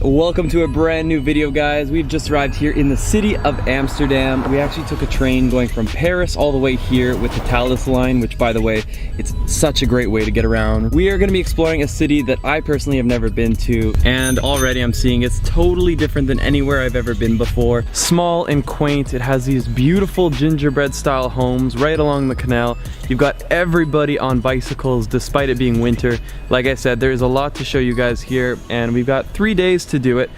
Welcome to a brand new video, guys. We've just arrived here in the city of Amsterdam. We actually took a train going from Paris all the way here with the Thalys line, which, by the way, it's such a great way to get around. We are going to be exploring a city that I personally have never been to, and already I'm seeing it's totally different than anywhere I've ever been before. Small and quaint. It has these beautiful gingerbread style homes right along the canal. You've got everybody on bicycles despite it being winter. Like I said, there's a lot to show you guys here, and we've got 3 days to do it.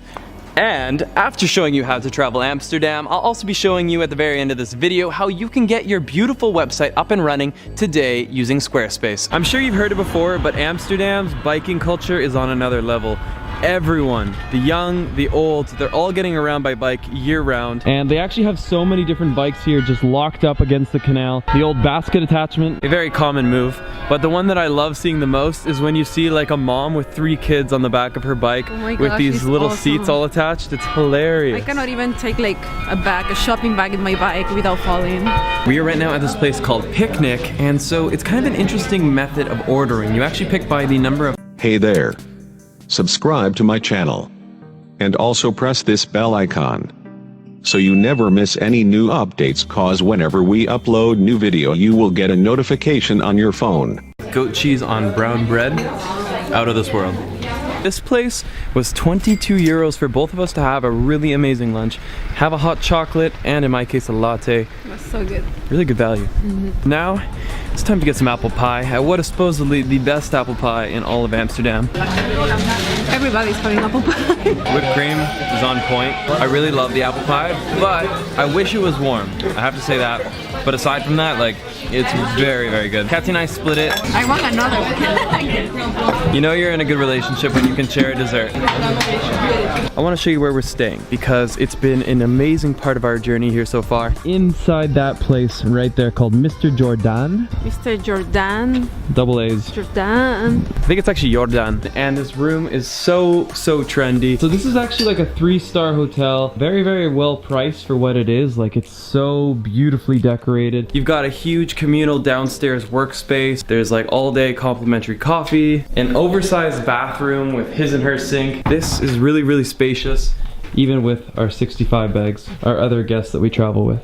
And after showing you how to travel Amsterdam, I'll also be showing you at the very end of this video how you can get your beautiful website up and running today using Squarespace. I'm sure you've heard it before, but Amsterdam's biking culture is on another level. Everyone, the young, the old, they're all getting around by bike year round. And they actually have so many different bikes here just locked up against the canal. The old basket attachment, a very common move. But the one that I love seeing the most is when you see like a mom with 3 kids on the back of her bike with these little seats all attached. It's hilarious. I cannot even take like a shopping bag in my bike without falling. We are right now at this place called Picnic, and so it's kind of an interesting method of ordering. You actually pick by the number of... Hey there. Subscribe to my channel. And also press this bell icon, so you never miss any new updates, cause whenever we upload new video you will get a notification on your phone. Goat cheese on brown bread, out of this world. This place was 22 euros for both of us to have a really amazing lunch, have a hot chocolate, and in my case a latte. That's so good. Really good value. Now it's time to get some apple pie at what is supposedly the best apple pie in all of Amsterdam. Everybody's having apple pie. Whipped cream is on point. I really love the apple pie, but I wish it was warm. I have to say that. But aside from that, like, it's very, very good. Kathy and I split it. I want another one. You know you're in a good relationship when you can share a dessert. I want to show you where we're staying because it's been an amazing part of our journey here so far. Inside that place right there called Mr. Jordan. Mr. Jordan. Double A's. Jordan. I think it's actually Jordan. And this room is so trendy. So this is actually like a 3-star hotel. Very, very well priced for what it is. Like, it's so beautifully decorated. You've got a huge communal downstairs workspace. There's like all day complimentary coffee, an oversized bathroom with his and her sink. This is really, really spacious, even with our 65 bags, our other guests that we travel with.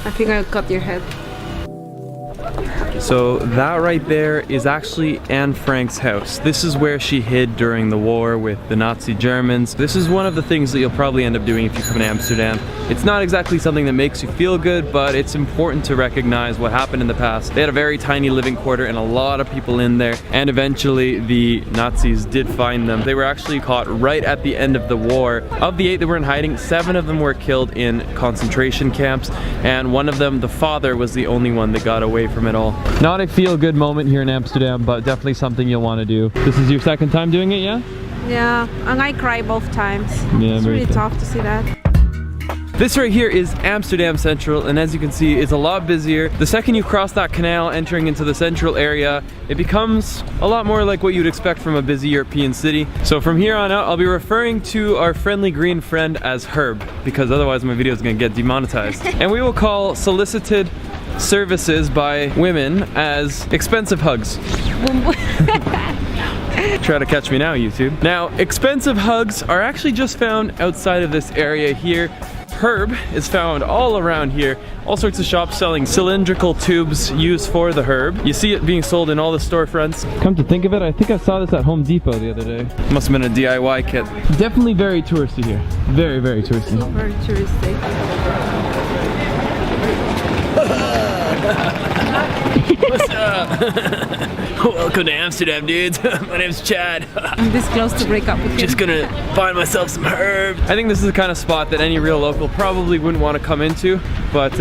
I think I'll cut your head. So that right there is actually Anne Frank's house. This is where she hid during the war with the Nazi Germans. This is one of the things that you'll probably end up doing if you come to Amsterdam. It's not exactly something that makes you feel good, but it's important to recognize what happened in the past. They had a very tiny living quarter and a lot of people in there, and eventually the Nazis did find them. They were actually caught right at the end of the war. Of the 8 that were in hiding, 7 of them were killed in concentration camps, and one of them, the father, was the only one that got away from it all. Not a feel-good moment here in Amsterdam, but definitely something you'll want to do. This is your second time doing it, yeah? Yeah, and I cry both times. Yeah, it's really tough to see that. This right here is Amsterdam Central, and as you can see, it's a lot busier. The second you cross that canal entering into the central area, it becomes a lot more like what you'd expect from a busy European city. So from here on out, I'll be referring to our friendly green friend as Herb, because otherwise my video is going to get demonetized. And we will call solicited services by women as expensive hugs. Try to catch me now, YouTube. Now, expensive hugs are actually just found outside of this area here. Herb is found all around here. All sorts of shops selling cylindrical tubes used for the herb. You see it being sold in all the storefronts. Come to think of it, I think I saw this at Home Depot the other day. Must have been a DIY kit. Definitely very touristy here. Very, very touristy. Very touristy. What's up? Welcome to Amsterdam, dudes. My name's Chad. I'm this close to break up with him. Just gonna find myself some herb. I think this is the kind of spot that any real local probably wouldn't want to come into, but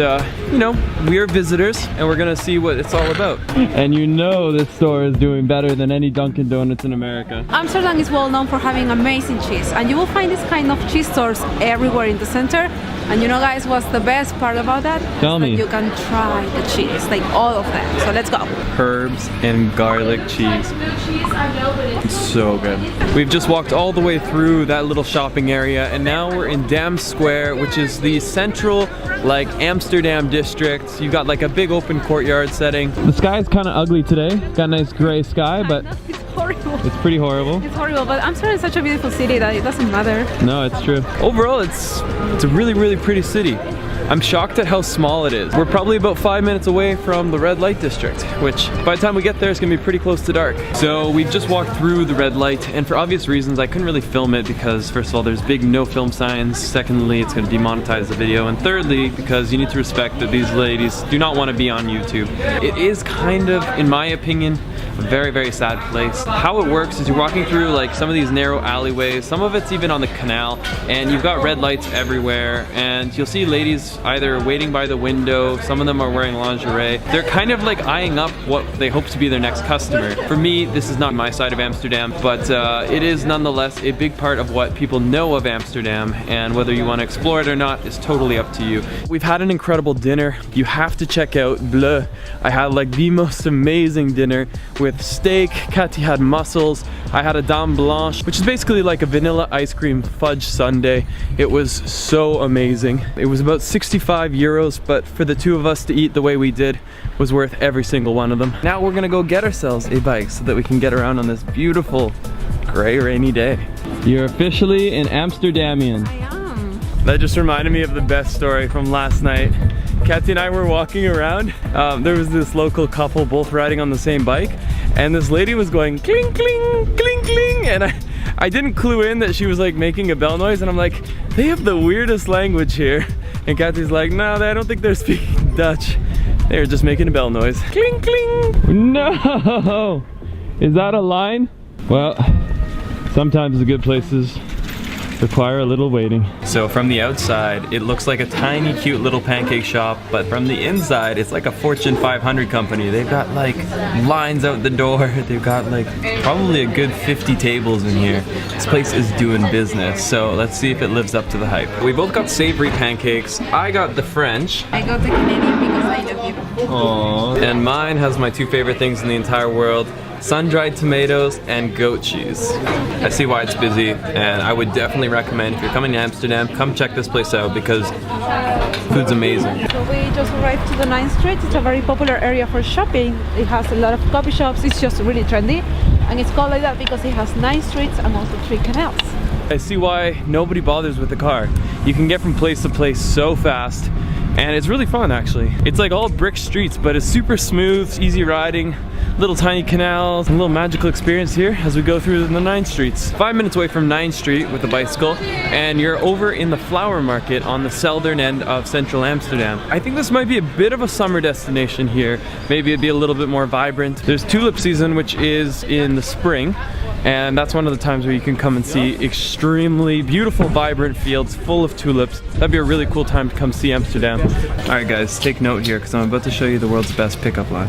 you know, we are visitors and we're gonna see what it's all about. And you know this store is doing better than any Dunkin' Donuts in America. Amsterdam is well known for having amazing cheese, and you will find this kind of cheese stores everywhere in the center. And you know, guys, what's the best part about that? Tell me. You can try the cheese, like all of them. So let's go. Herbs and garlic cheese. It's so good. We've just walked all the way through that little shopping area, and now we're in Dam Square, which is the central, like, Amsterdam district. You've got like a big open courtyard setting. The sky is kind of ugly today. Got a nice gray sky, but it's horrible. It's pretty horrible. It's horrible, but Amsterdam is such a beautiful city that it doesn't matter. No, it's true. Overall, it's a really, really pretty city. I'm shocked at how small it is. We're probably about 5 minutes away from the red light district, which by the time we get there, it's gonna be pretty close to dark. So we've just walked through the red light, and for obvious reasons, I couldn't really film it because first of all, there's big no film signs. Secondly, it's gonna demonetize the video. And thirdly, because you need to respect that these ladies do not wanna be on YouTube. It is kind of, in my opinion, a very, very sad place. How it works is you're walking through like some of these narrow alleyways, some of it's even on the canal, and you've got red lights everywhere, and you'll see ladies either waiting by the window, some of them are wearing lingerie. They're kind of like eyeing up what they hope to be their next customer. For me, this is not my side of Amsterdam, but it is nonetheless a big part of what people know of Amsterdam, and whether you want to explore it or not is totally up to you. We've had an incredible dinner. You have to check out Bleu. I had like the most amazing dinner with steak. Cathy had mussels. I had a dame blanche, which is basically like a vanilla ice cream fudge sundae. It was so amazing. It was about 65 euros, but for the two of us to eat the way we did was worth every single one of them. Now we're gonna go get ourselves a bike so that we can get around on this beautiful gray rainy day. You're officially an Amsterdamian. I am. That just reminded me of the best story from last night. Kathy and I were walking around. There was this local couple both riding on the same bike, and this lady was going cling, cling, cling, cling, and I didn't clue in that she was like making a bell noise, and I'm like, they have the weirdest language here. And Kathy's like, no, I don't think they're speaking Dutch. They were just making a bell noise. Cling, cling. No! Is that a line? Well, sometimes the good places require a little waiting. So from the outside, it looks like a tiny cute little pancake shop, but from the inside, it's like a Fortune 500 company. They've got like lines out the door. They've got like probably a good 50 tables in here. This place is doing business. So let's see if it lives up to the hype. We both got savory pancakes. I got the French. I got the Canadian because I love you. Aww. And mine has my two favorite things in the entire world: sun-dried tomatoes and goat cheese. I see why it's busy, and I would definitely recommend if you're coming to Amsterdam, come check this place out because food's amazing. So we just arrived to the 9th Street. It's a very popular area for shopping. It has a lot of coffee shops. It's just really trendy, and it's called like that because it has 9 streets and also 3 canals. I see why nobody bothers with the car. You can get from place to place so fast, and it's really fun actually. It's like all brick streets, but it's super smooth, easy riding, little tiny canals, a little magical experience here as we go through the 9 streets. 5 minutes away from 9th Street with a bicycle, and you're over in the flower market on the southern end of central Amsterdam. I think this might be a bit of a summer destination here. Maybe it'd be a little bit more vibrant. There's tulip season, which is in the spring, and that's one of the times where you can come and see extremely beautiful, vibrant fields full of tulips. That'd be a really cool time to come see Amsterdam. All right guys, take note here because I'm about to show you the world's best pickup line.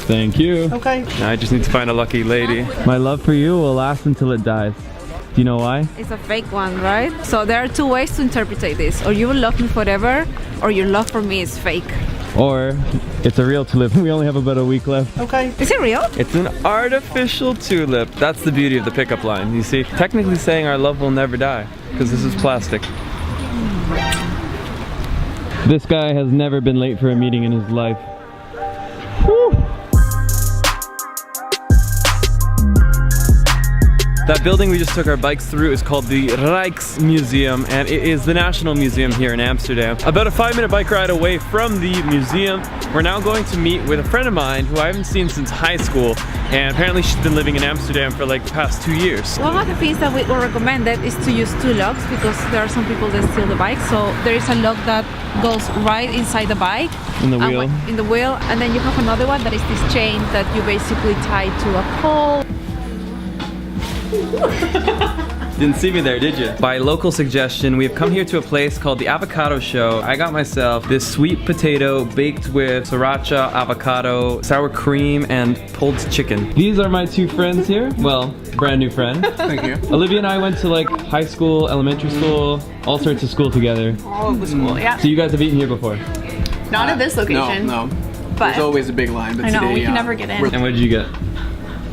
Thank you. Okay. Now I just need to find a lucky lady. My love for you will last until it dies. Do you know why? It's a fake one, right? So there are 2 ways to interpret this. Or you will love me forever, or your love for me is fake. Or it's a real tulip. We only have about a week left. Okay. Is it real? It's an artificial tulip. That's the beauty of the pickup line. You see, technically saying our love will never die because this is plastic. This guy has never been late for a meeting in his life. Whew. That building we just took our bikes through is called the Rijksmuseum, and it is the national museum here in Amsterdam. About a 5-minute bike ride away from the museum, we're now going to meet with a friend of mine who I haven't seen since high school, and apparently she's been living in Amsterdam for like the past 2 years. One of the things that we recommended is to use 2 locks because there are some people that steal the bike. So there is a lock that goes right inside the bike. In the wheel. In the wheel, and then you have another one that is this chain that you basically tie to a pole. Didn't see me there, did you? By local suggestion, we have come here to a place called the Avocado Show. I got myself this sweet potato baked with sriracha, avocado, sour cream, and pulled chicken. These are my 2 friends here. Well, brand new friend. Thank you. Olivia and I went to like high school, elementary school, all sorts of school together. All of the school, yeah. So you guys have eaten here before? Not at this location. No. But There's always a big line, but I know, today, we can never get in. And what did you get?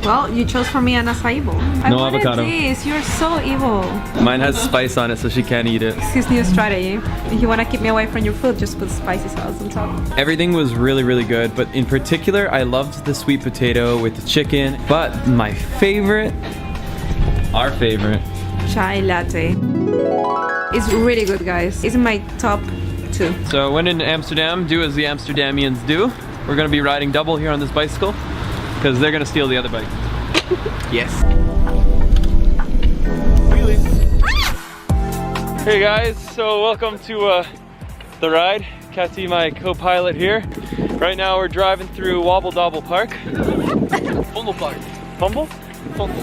Well, you chose for me an acai bowl. I No wanted avocado. this. You're so evil. Mine has spice on it, so she can't eat it. It's his new strategy. If you want to keep me away from your food, just put spicy sauce on top. Everything was really, really good, but in particular, I loved the sweet potato with the chicken. But my favorite, our favorite, Chai latte. It's really good, guys. It's in my top 2. So when in Amsterdam, do as the Amsterdamians do. We're gonna be riding double here on this bicycle because they're gonna steal the other bike. Yes. Hey guys, so welcome to the ride. Cathy, my co-pilot here. Right now we're driving through Wobble Dobble Park. Fumble Park. Fumble? Fumble.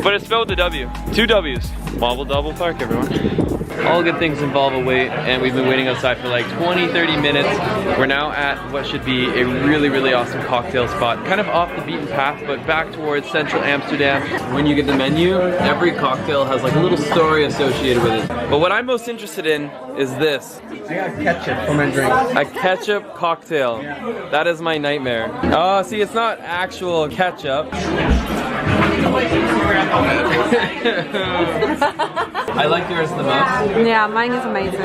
But it's spelled with a W. 2 W's. Wobble Dobble Park, everyone. All good things involve a wait, and we've been waiting outside for like 20-30 minutes. We're now at what should be a really, really awesome cocktail spot. Kind of off the beaten path, but back towards central Amsterdam. When you get the menu, every cocktail has like a little story associated with it. But what I'm most interested in is this. I got ketchup for my drink. A ketchup cocktail. That is my nightmare. Oh, see, it's not actual ketchup. I like yours the most. Yeah, mine is amazing.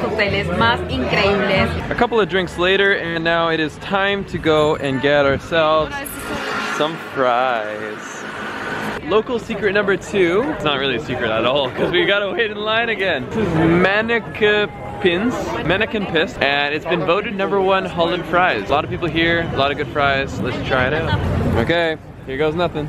Cócteles más increíbles. A couple of drinks later, and now it is time to go and get ourselves some fries. Local secret number 2. It's not really a secret at all because we gotta wait in line again. This is Mannequin Piss, and it's been voted #1 Holland fries. A lot of people here, a lot of good fries. Let's try it out. Okay, here goes nothing.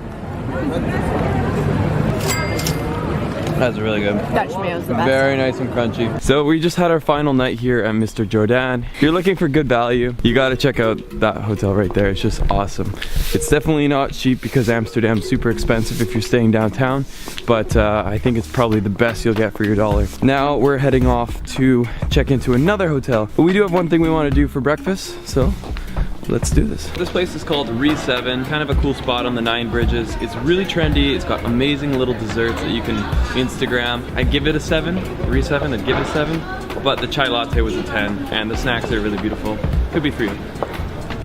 That's really good. Dutch mayo is the best. Very nice and crunchy. So we just had our final night here at Mr. Jordan. If you're looking for good value, you gotta check out that hotel right there. It's just awesome. It's definitely not cheap because Amsterdam's super expensive if you're staying downtown, but I think it's probably the best you'll get for your dollar. Now we're heading off to check into another hotel, but we do have one thing we want to do for breakfast, so let's do this. This place is called Re7, kind of a cool spot on the 9 bridges. It's really trendy. It's got amazing little desserts that you can Instagram. I'd give it a 7, Re7, I'd give it a 7. But the chai latte was a 10, and the snacks are really beautiful. Could be for you.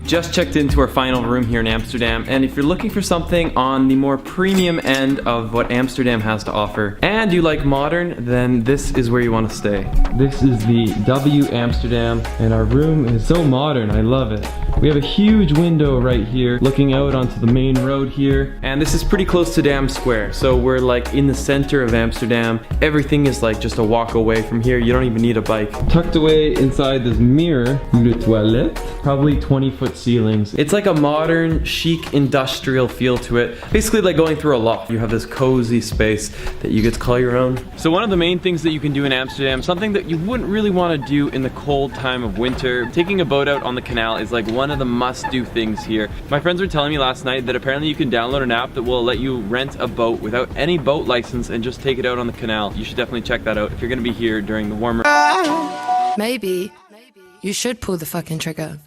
Just checked into our final room here in Amsterdam, and if you're looking for something on the more premium end of what Amsterdam has to offer, and you like modern, then this is where you want to stay. This is the W Amsterdam, and our room is so modern, I love it. We have a huge window right here, looking out onto the main road here, and this is pretty close to Dam Square, so we're like in the center of Amsterdam. Everything is like just a walk away from here, you don't even need a bike. Tucked away inside this mirror, le toilette, probably 20-foot ceilings. It's like a modern, chic, industrial feel to it. Basically like going through a loft. You have this cozy space that you get to call your own. So one of the main things that you can do in Amsterdam, something that you wouldn't really want to do in the cold time of winter, taking a boat out on the canal is like one of the must-do things here. My friends were telling me last night that apparently you can download an app that will let you rent a boat without any boat license and just take it out on the canal. You should definitely check that out if you're gonna be here during the warmer. Maybe you should pull the fucking trigger.